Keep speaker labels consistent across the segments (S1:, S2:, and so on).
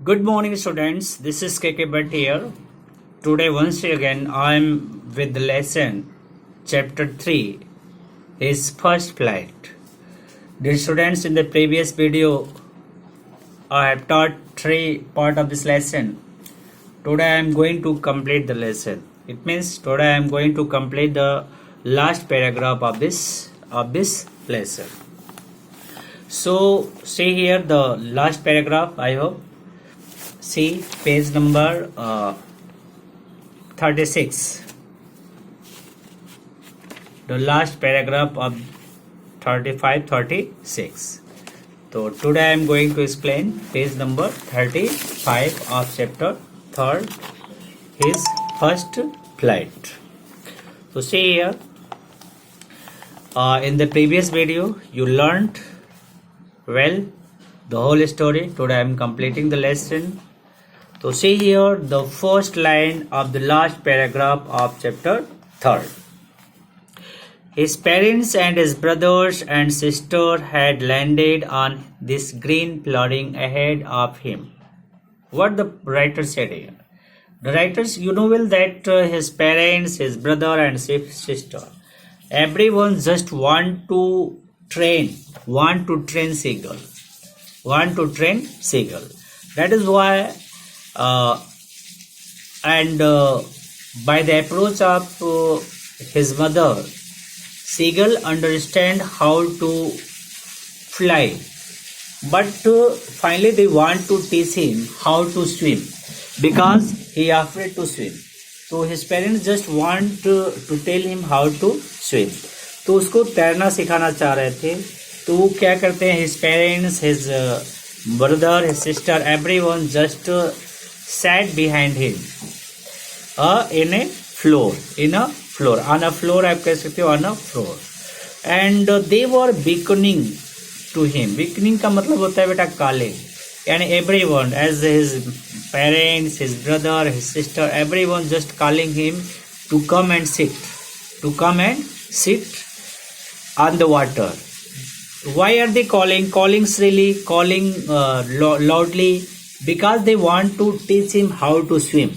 S1: Good morning, students. This is KK Bhatt here. Today, once again, I am with the lesson chapter 3, his first flight. Dear students, in the previous video, I have taught 3 part of this lesson. Today, I am going to complete the lesson. It means today I am going to complete the last paragraph of this lesson. So, see here the last paragraph. I hope. See page number 36, the last paragraph of 35-36. So today I am going to explain page number 35 of chapter 3, his first flight. So see here, in the previous video you learned well the whole story. Today I am completing the lesson. So see here the first line of the last paragraph of chapter 3. His parents and his brothers and sister had landed on this green plodding ahead of him. What the writer said here? The writers, you know well that his parents, his brother and sister, everyone just want to train seagull. That is why by the approach of his mother, seagull understand how to fly, but finally they want to teach him how to swim because he is afraid to swim. So his parents just want to tell him how to swim. तो उसको तैरना सिखाना चाह रहे थे. तो वो क्या करते हैं, his parents, his brother, his sister, everyone just sat behind him on a floor आप कह सकते हो, on a floor, and they were beckoning to him. Beckoning का मतलब होता है बेटा काले, यानी everyone, as his parents, his brother, his sister, everyone just calling him to come and sit on the water. Why are they calling loudly? Because they want to teach him how to swim.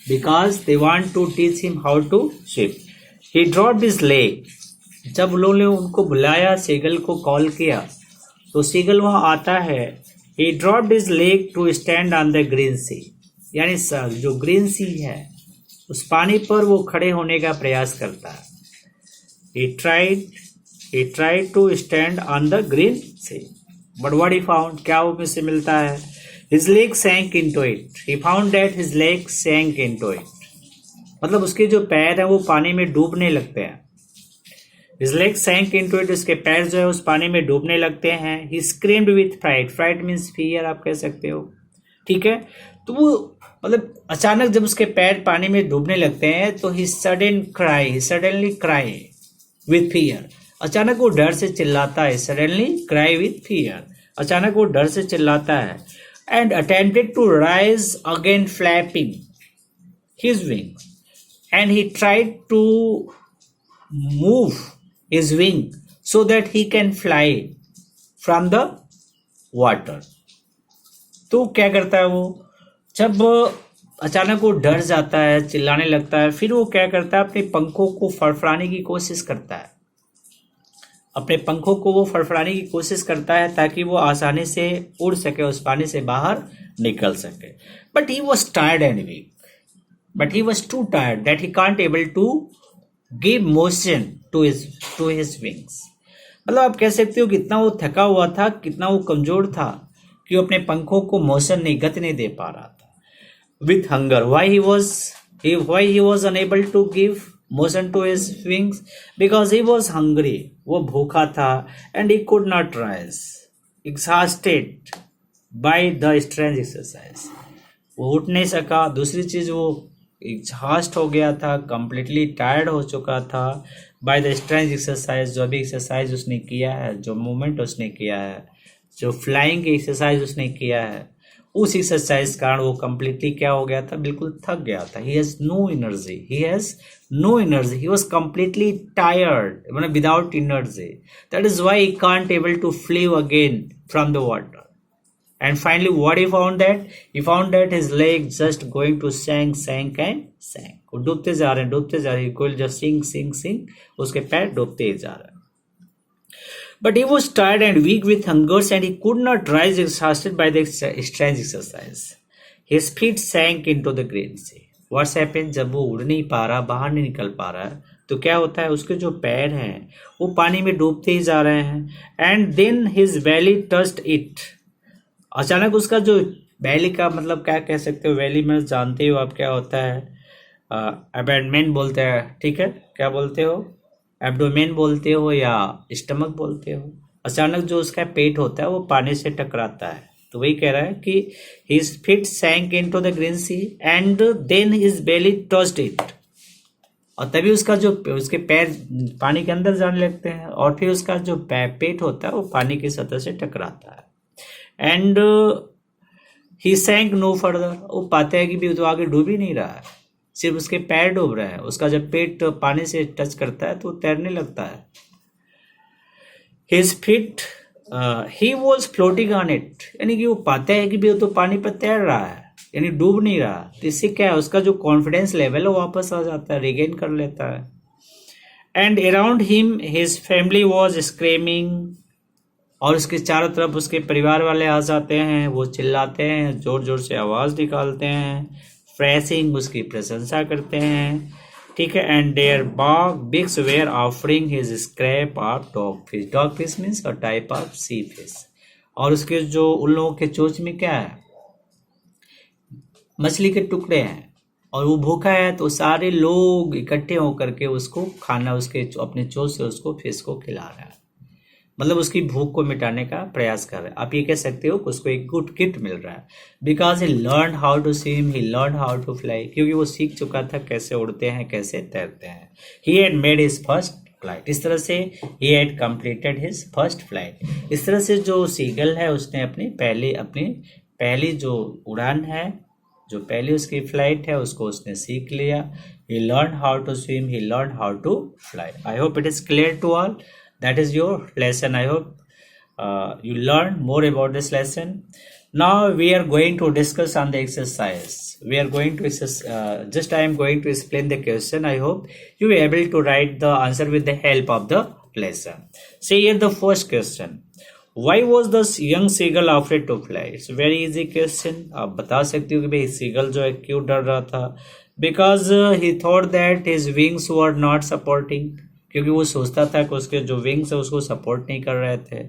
S1: He dropped his leg. जब उन्होंने उनको बुलाया, seagull को call किया, तो seagull वहां आता है. He dropped his leg to stand on the green sea. यानी जो ग्रीन सी है उस पानी पर वो खड़े होने का प्रयास करता है. He tried to stand on the green sea. But what he found? क्या वो से मिलता है? His leg sank into it. He found that his leg sank into it. मतलब उसके जो पैर हैं वो पानी में डूबने लगते हैं. His leg sank into it. उसके पैर जो है उस पानी में डूबने लगते हैं. He screamed with fright. Fright means fear आप कह सकते हो. ठीक है. तो वो मतलब अचानक जब उसके पैर पानी में डूबने लगते हैं तो he suddenly cry with fear. अचानक वो डर से चिल्लाता है. Suddenly cry with fear. अचानक वो डर से चिल्लाता है. And attempted to rise again, flapping his wings. And he tried to move his wing so that he can fly from the water. तो क्या करता है वो, जब अचानक वो डर जाता है, चिल्लाने लगता है, फिर वो क्या करता है, अपने पंखों को फड़फड़ाने की कोशिश करता है. ताकि वो आसानी से उड़ सके, उस पानी से बाहर निकल सके. But he was tired and weak. But he was too tired that he can't able to give motion to his wings. मतलब आप कह सकते हो कितना वो थका हुआ था, कितना वो कमजोर था कि वो अपने पंखों को मोशन नहीं, गति नहीं दे पा रहा था. With hunger, why he was unable to give motion to his wings? Because he was hungry. वो भूखा था. And he could not rise. Exhausted by the strange exercise. वो उठ नहीं सका. दूसरी चीज वो exhaust हो गया था, completely tired हो चुका था by the strange exercise. जो भी एक्सरसाइज उसने किया है, जो मूवमेंट उसने किया है, जो फ्लाइंग की एक्सरसाइज उसने किया है, उस एक्सरसाइज कारण वो कंप्लीटली क्या हो गया था, बिल्कुल थक गया था. He has no energy, he was completely tired, मतलब without energy. That is why he can't able to fly again from the water. And finally, what he found that? He found that his leg just going to sank and sank. वो डूबते जा रहे हैं, कोई just sink, उसके पैर डूबते ही जा रहे हैं. But he was tired and weak with hunger and he could not rise exhausted by the strange exercise. His feet sank into the green sea. What's happened? जब वो उड़ नहीं पा रहा, बाहर नहीं निकल पा रहा है, तो क्या होता है, उसके जो पैर हैं वो पानी में डूबते ही जा रहे हैं. And then his belly touched it. अचानक उसका जो वैली का मतलब क्या कह सकते हो, वैली में जानते हो आप क्या होता है, अबैंडमेंट बोलते हैं, ठीक है, क्या बोलते हो, एब्डोमेन बोलते हो या स्टमक बोलते हो. अचानक जो उसका पेट होता है वो पानी से टकराता है. तो वही कह रहा है कि his feet sank into the green sea and then his belly touched it. और तभी उसका जो उसके पैर पानी के अंदर जाने लगते हैं और फिर उसका जो पेट होता है वो पानी की सतह से टकराता है. And he sank no further. वो पाते हैं कि भी तो आगे डूब ही नहीं रहा है, सिर्फ उसके पैर डूब रहे हैं. उसका जब पेट पानी से टच करता है तो वो तैरने लगता है. His feet he was floating on it. यानी कि वो पाते हैं कि भी वो तो पानी पर तैर रहा है, यानी डूब नहीं रहा. तो इससे क्या है, उसका जो कॉन्फिडेंस लेवल है वो वापस आ जाता है, रिगेन कर लेता है. And around him his family was screaming. और उसके चारों तरफ उसके परिवार वाले आ जाते हैं, वो चिल्लाते हैं, जोर जोर से आवाज़ निकालते हैं, फ्रेसिंग उसकी प्रशंसा करते हैं, ठीक है. एंड देयर बिग्स were offering his scrap of dog fish. Dog fish means a type of sea fish. और उसके जो उन लोगों के चोंच में क्या है, मछली के टुकड़े हैं, और वो भूखा है तो सारे लोग इकट्ठे होकर के उसको खाना, उसके अपने चोंच से उसको फिश को खिला रहा है. मतलब उसकी भूख को मिटाने का प्रयास कर रहा है. आप ये कह सकते हो कि उसको एक गुड गिफ्ट मिल रहा है. Because he learn how to swim, he learn how to fly. क्योंकि वो सीख चुका था कैसे उड़ते हैं, कैसे तैरते हैं. He had made his first flight. इस तरह से he had completed his first flight. इस तरह से जो सीगल है उसने अपनी पहली जो उड़ान है, जो पहली उसकी फ्लाइट है, उसको उसने सीख लिया. He learn how to swim, he learn how to fly. I hope it is clear to all. That is your lesson. I hope you learned more about this lesson. Now we are going to discuss on the exercise. We are going to just I am going to explain the question. I hope you are able to write the answer with the help of the lesson. See here the first question. Why was the young seagull afraid to fly? It's a very easy question. आप बता सकते हो कि भाई seagull जो है क्यों डर रहा था. Because he thought that his wings were not supporting. क्योंकि वो सोचता था कि उसके जो विंग्स है उसको सपोर्ट नहीं कर रहे थे.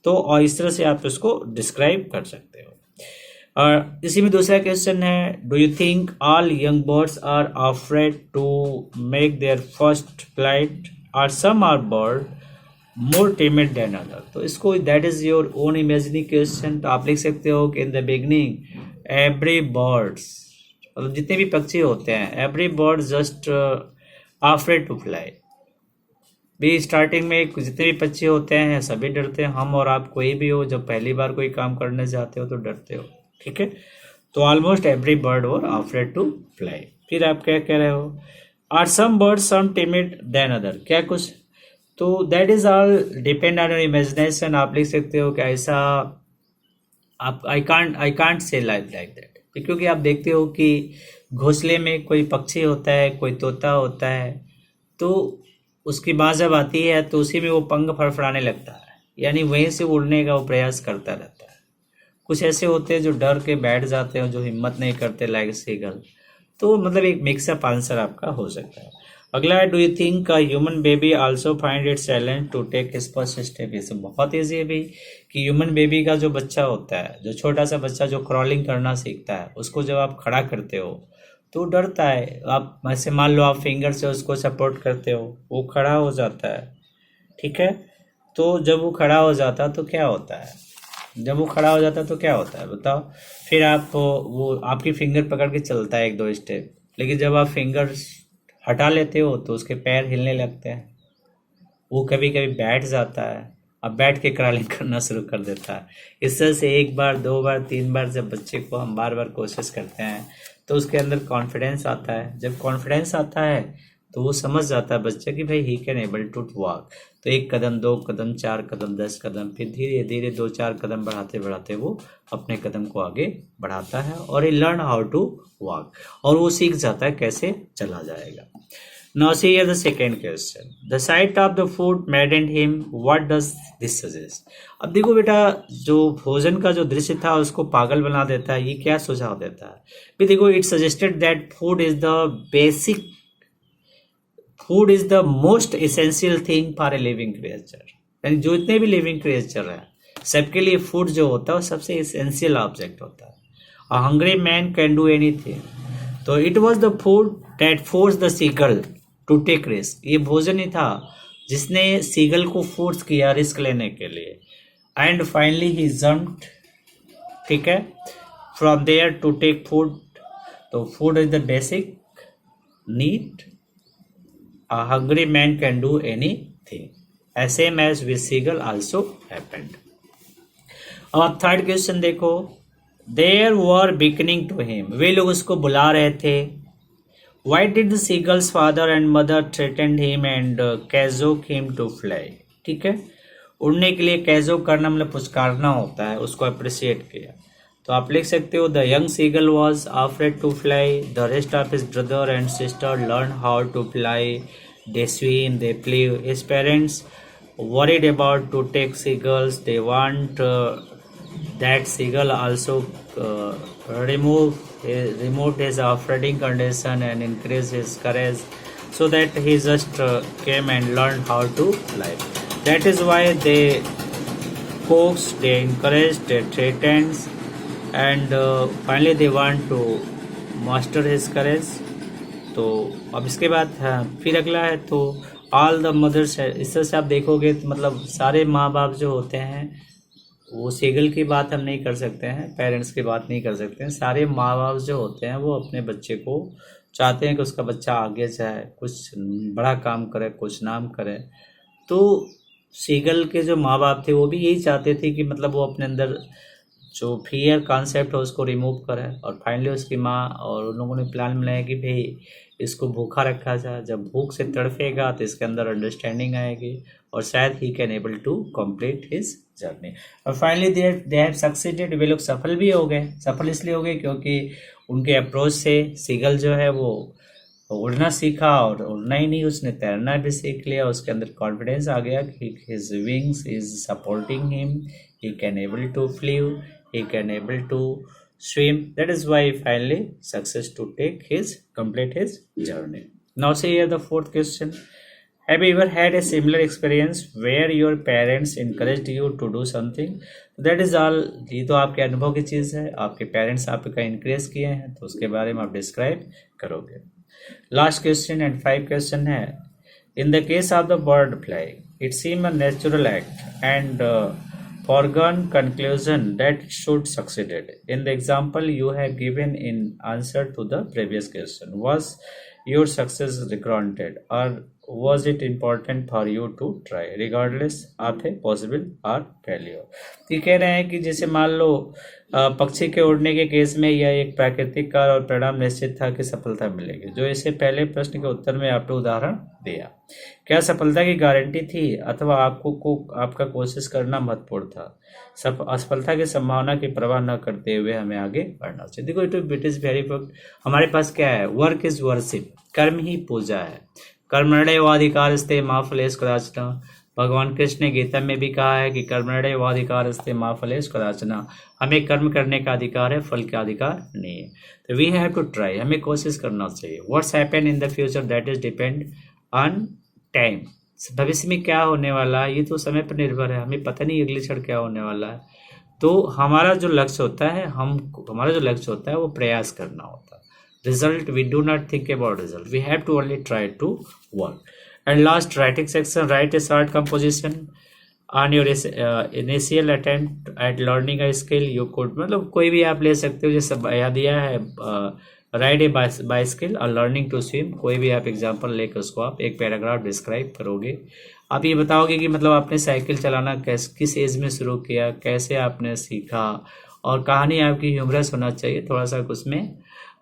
S1: तो और इस तरह से आप इसको डिस्क्राइब कर सकते हो. और इसी में दूसरा क्वेश्चन है, do you think all young birds are afraid to make their first flight or some are bird more timid then other. तो इसको that is your own imagining question. तो आप लिख सकते हो कि in the beginning every birds, मतलब जितने भी पक्षी होते हैं, every bird just afraid to fly. भी स्टार्टिंग में जितने भी पक्षी होते हैं सभी डरते हैं. हम और आप कोई भी हो, जब पहली बार कोई काम करने जाते हो तो डरते हो, ठीक है. तो almost every bird were afraid to fly. फिर आप क्या कह रहे हो, are some bird some timid then other, क्या कुछ. तो that is all depend on your imagination. आप लिख सकते हो कि ऐसा आप I can't say like that. क्योंकि आप देखते हो कि घोंसले में कोई पक्षी होता है, कोई तोता होता है, तो उसकी माँ जब आती है तो उसी में वो पंख फड़फड़ाने लगता है, यानी वहीं से उड़ने का वो प्रयास करता रहता है. कुछ ऐसे होते हैं जो डर के बैठ जाते हैं, जो हिम्मत नहीं करते लाइक सीगल. तो मतलब एक मिक्सअप आंसर आपका हो सकता है. अगला है, do you think human baby also find it challenge to take his first step. ये सब बहुत ईजी है भी कि ह्यूमन बेबी का जो बच्चा होता है, जो छोटा सा बच्चा जो क्रॉलिंग करना सीखता है, उसको जब आप खड़ा करते हो तो डरता है. आप ऐसे मान लो आप फिंगर से उसको सपोर्ट करते हो, वो खड़ा हो जाता है, ठीक है. तो जब वो खड़ा हो जाता है तो क्या होता है, बताओ. फिर आप वो आपकी फिंगर पकड़ के चलता है 1-2 स्टेप, लेकिन जब आप फिंगर हटा लेते हो तो उसके पैर हिलने लगते हैं, वो कभी कभी बैठ जाता है, अब बैठ के क्रॉलिंग करना शुरू कर देता है. इस तरह से 1 बार 2 बार 3 बार जब बच्चे को हम बार बार कोशिश करते हैं तो उसके अंदर कॉन्फिडेंस आता है. जब कॉन्फिडेंस आता है तो वो समझ जाता है बच्चा कि भाई he can able to walk. तो 1 कदम, 2 कदम, 4 कदम, 10 कदम, फिर धीरे धीरे 2-4 कदम बढ़ाते बढ़ाते वो अपने कदम को आगे बढ़ाता है और ये लर्न हाउ टू वॉक, और वो सीख जाता है कैसे चला जाएगा। Now see here the second question. The sight of the food maddened him. What does this suggest? अब देखो बेटा, जो भोजन का जो दृश्य था उसको पागल बना देता है। ये क्या सुझाव देता है? भी देखो, it suggested that food is the most essential thing for a living creature. यानी जो इतने भी लिविंग क्रिएचर है सबके लिए फूड जो होता है वो सबसे एसेंशियल ऑब्जेक्ट होता है। A hungry man can do anything. तो it was the food that forced the seagull to take risk. ये भोजन ही था जिसने सीगल को फोर्स किया रिस्क लेने के लिए। एंड फाइनली ही जम्प्ड, ठीक है, from there to take food. तो food is the basic need, a hungry man can do anything, as same as with seagull also happened. अब आप थर्ड क्वेश्चन देखो। There were beckoning to him, वे लोग उसको बुला रहे थे। Why did the seagull's father and mother threatened him and cazoke him to fly? ठीक है, उड़ने के लिए कैजोक करना मतलब पुचकारना होता है, उसको अप्रिशिएट किया। तो आप लिख सकते हो the young seagull was afraid to fly. The rest of his brother and sister learned how to fly. They swim, they flew. His parents worried about to take seagulls. They want that seagull also removed his operating condition and increased his courage, so that he just came and learned how to fly. That is why they coaxed, they encouraged, they threatened, and finally they want to master his courage. तो अब इसके बाद फिर अगला है तो all the mother's है। इस तरह से आप देखोगे तो मतलब सारे माँ बाप जो होते हैं, वो सीगल की बात हम नहीं कर सकते हैं, पेरेंट्स की बात नहीं कर सकते हैं, सारे माँ बाप जो होते हैं वो अपने बच्चे को चाहते हैं कि उसका बच्चा आगे जाए, कुछ बड़ा काम करे, कुछ नाम करे। तो सीगल के जो माँ बाप थे वो भी यही चाहते थे कि मतलब वो अपने अंदर जो फियर कॉन्सेप्ट है उसको रिमूव करे। और फाइनली उसकी माँ और उन लोगों ने प्लान बनाया कि भाई इसको भूखा रखा जाए, जब भूख से तड़फेगा तो इसके अंदर अंडरस्टैंडिंग आएगी और शायद he can able to complete his journey. और फाइनली दे हैव सक्सीडेड, वे लोग सफल भी हो गए। सफल इसलिए हो गए क्योंकि उनके अप्रोच से सीगल जो है वो उड़ना सीखा, और उड़ना ही नहीं उसने तैरना भी सीख लिया। उसके अंदर कॉन्फिडेंस आ गया कि his wings is supporting him, he can able to fly, he can able to swim. That is why finally success to complete his journey. Now see here the fourth question. Have you ever had a similar experience where your parents encouraged you to do something? That is all. ये तो आपके अनुभव की चीज़ है, आपके parents आपका increase किए हैं तो उसके बारे में आप डिस्क्राइब करोगे। लास्ट क्वेश्चन एंड 5 क्वेश्चन है। In the case of the bird fly, it seemed a natural act and foregone conclusion that should succeeded. In the example you have given in answer to the previous question, was your success granted or was it important for you to try regardless of a possible or failure? ये कह रहे हैं कि जैसे मान लो पक्षी के उड़ने के केस में यह एक प्राकृतिक कार्य और परिणाम निश्चित था कि सफलता मिलेगी, जो इसे पहले प्रश्न के उत्तर में आपने उदाहरण दिया। क्या सफलता की गारंटी थी अथवा आपका कोशिश करना महत्वपूर्ण था? असफलता की संभावना की परवाह न करते हुए हमें आगे बढ़ना चाहिए। देखो इट इज वेरी गुड। हमारे पास क्या है? वर्क इज वर्शिप, कर्म ही पूजा है। कर्मण्येवाधिकारस्ते मा फलेषु कदाचन। भगवान कृष्ण ने गीता में भी कहा है कि कर्मण्येवाधिकारस्ते मा फलेषु कदाचन, हमें कर्म करने का अधिकार है, फल का अधिकार नहीं है। तो वी हैव टू ट्राई, हमें कोशिश करना चाहिए। What's happen in the future that is depend on time. भविष्य में क्या होने वाला है ये तो समय पर निर्भर है, हमें पता नहीं अगले क्षण क्या होने वाला है। तो हमारा जो लक्ष्य होता है वो प्रयास करना होता है। Result we do not think about result, we have to only try to work. And last writing section, write a short composition on your initial attempt at learning a skill you could, मतलब कोई भी आप ले सकते हो, जैसे याद दिया है राइड ए बाइसिकल और लर्निंग टू स्विम, कोई भी आप एग्जांपल लेकर उसको आप एक पैराग्राफ डिस्क्राइब करोगे। आप ये बताओगे कि मतलब आपने साइकिल चलाना किस एज में शुरू किया, कैसे आपने सीखा, और कहानी आपकी ह्यूमरस होना चाहिए, थोड़ा सा उसमें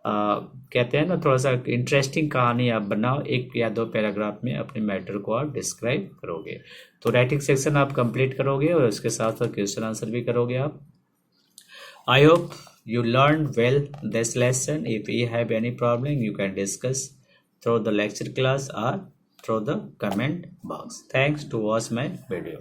S1: कहते हैं ना, थोड़ा सा इंटरेस्टिंग कहानी आप बनाओ, 1 या 2 पैराग्राफ में अपने मैटर को आप डिस्क्राइब करोगे। तो राइटिंग सेक्शन आप कंप्लीट करोगे और उसके साथ साथ क्वेश्चन आंसर भी करोगे आप। I hope you learned well this lesson. If you have any problem, you can discuss through the lecture class or through the comment box. Thanks to watch my video.